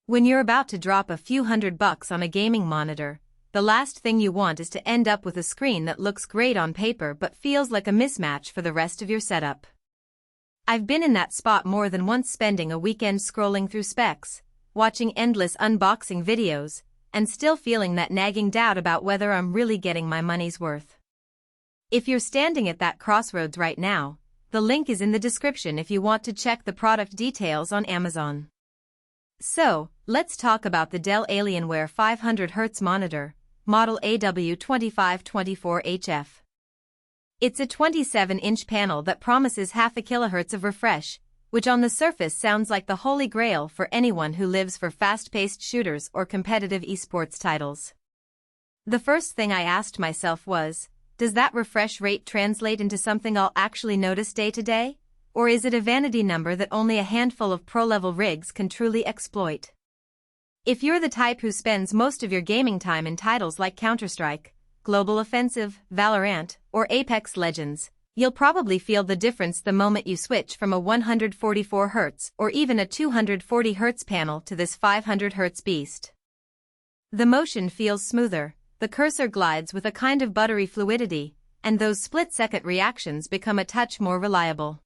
When you're about to drop a few $100 on a gaming monitor, the last thing you want is to end up with a screen that looks great on paper but feels like a mismatch for the rest of your setup. I've been in that spot more than once, spending a weekend scrolling through specs, watching endless unboxing videos, and still feeling that nagging doubt about whether I'm really getting my money's worth. If you're standing at that crossroads right now, the link is in the description if you want to check the product details on Amazon. So, let's talk about the Dell Alienware 500Hz monitor, model AW2524HF. It's a 27-inch panel that promises half a kilohertz of refresh, which on the surface sounds like the holy grail for anyone who lives for fast-paced shooters or competitive esports titles. The first thing I asked myself was, does that refresh rate translate into something I'll actually notice day to day? Or is it a vanity number that only a handful of pro-level rigs can truly exploit? If you're the type who spends most of your gaming time in titles like Counter-Strike, Global Offensive, Valorant, or Apex Legends, you'll probably feel the difference the moment you switch from a 144Hz or even a 240Hz panel to this 500Hz beast. The motion feels smoother, the cursor glides with a kind of buttery fluidity, and those split-second reactions become a touch more reliable.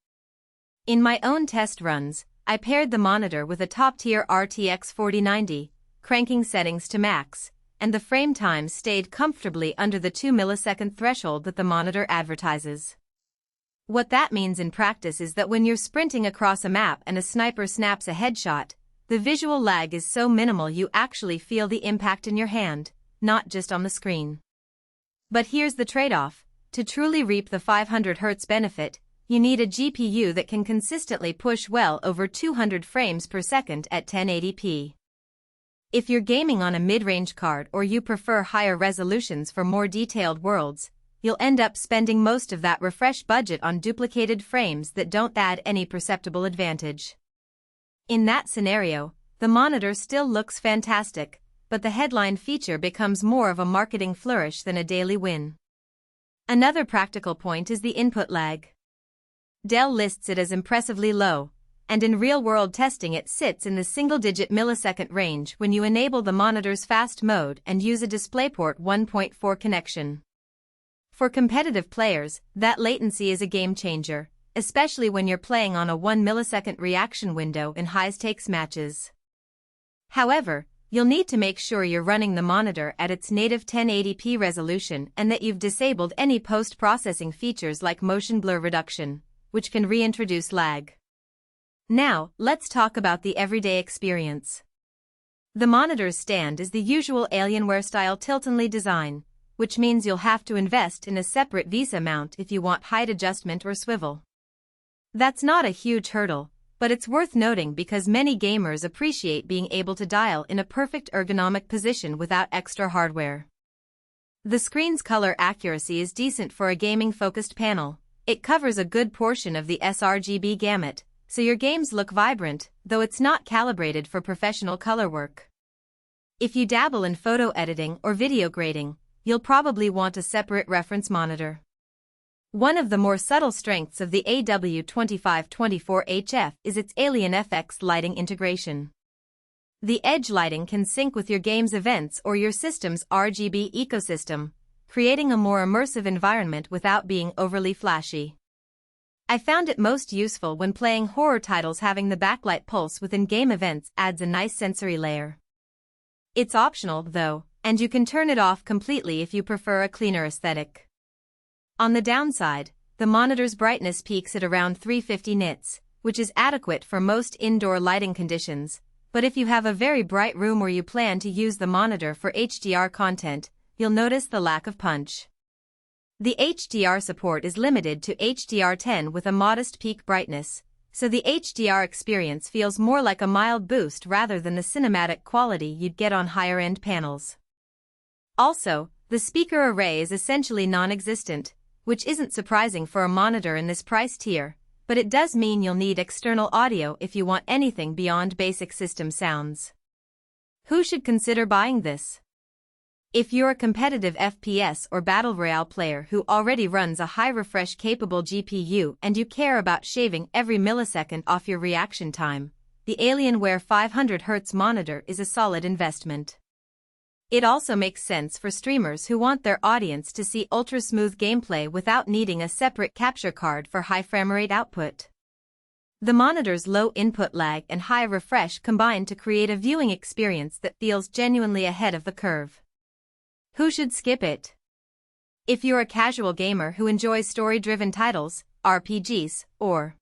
In my own test runs, I paired the monitor with a top-tier RTX 4090, cranking settings to max, and the frame time stayed comfortably under the 2 millisecond threshold that the monitor advertises. What that means in practice is that when you're sprinting across a map and a sniper snaps a headshot, the visual lag is so minimal you actually feel the impact in your hand, not just on the screen. But here's the trade-off: to truly reap the 500Hz benefit, you need a GPU that can consistently push well over 200 frames per second at 1080p. If you're gaming on a mid-range card or you prefer higher resolutions for more detailed worlds, you'll end up spending most of that refresh budget on duplicated frames that don't add any perceptible advantage. In that scenario, the monitor still looks fantastic, but the headline feature becomes more of a marketing flourish than a daily win. Another practical point is the input lag. Dell lists it as impressively low, and in real-world testing it sits in the single-digit millisecond range when you enable the monitor's fast mode and use a DisplayPort 1.4 connection. For competitive players, that latency is a game-changer, especially when you're playing on a 1 millisecond reaction window in high-stakes matches. However, you'll need to make sure you're running the monitor at its native 1080p resolution and that you've disabled any post-processing features like motion blur reduction, which can reintroduce lag. Now, let's talk about the everyday experience. The monitor's stand is the usual Alienware-style tilt-only design, which means you'll have to invest in a separate VESA mount if you want height adjustment or swivel. That's not a huge hurdle, but it's worth noting because many gamers appreciate being able to dial in a perfect ergonomic position without extra hardware. The screen's color accuracy is decent for a gaming-focused panel. It covers a good portion of the sRGB gamut, so your games look vibrant, though it's not calibrated for professional color work. If you dabble in photo editing or video grading, you'll probably want a separate reference monitor. One of the more subtle strengths of the AW2524HF is its Alien FX lighting integration. The edge lighting can sync with your game's events or your system's RGB ecosystem, creating a more immersive environment without being overly flashy. I found it most useful when playing horror titles. Having the backlight pulse within game events adds a nice sensory layer. It's optional, though, and you can turn it off completely if you prefer a cleaner aesthetic. On the downside, the monitor's brightness peaks at around 350 nits, which is adequate for most indoor lighting conditions, but if you have a very bright room or you plan to use the monitor for HDR content, you'll notice the lack of punch. The HDR support is limited to HDR10 with a modest peak brightness, so the HDR experience feels more like a mild boost rather than the cinematic quality you'd get on higher-end panels. Also, the speaker array is essentially non-existent, which isn't surprising for a monitor in this price tier, but it does mean you'll need external audio if you want anything beyond basic system sounds. Who should consider buying this? If you're a competitive FPS or Battle Royale player who already runs a high-refresh-capable GPU and you care about shaving every millisecond off your reaction time, the Alienware 500Hz monitor is a solid investment. It also makes sense for streamers who want their audience to see ultra-smooth gameplay without needing a separate capture card for high frame rate output. The monitor's low input lag and high refresh combine to create a viewing experience that feels genuinely ahead of the curve. Who should skip it? If you're a casual gamer who enjoys story-driven titles, RPGs, or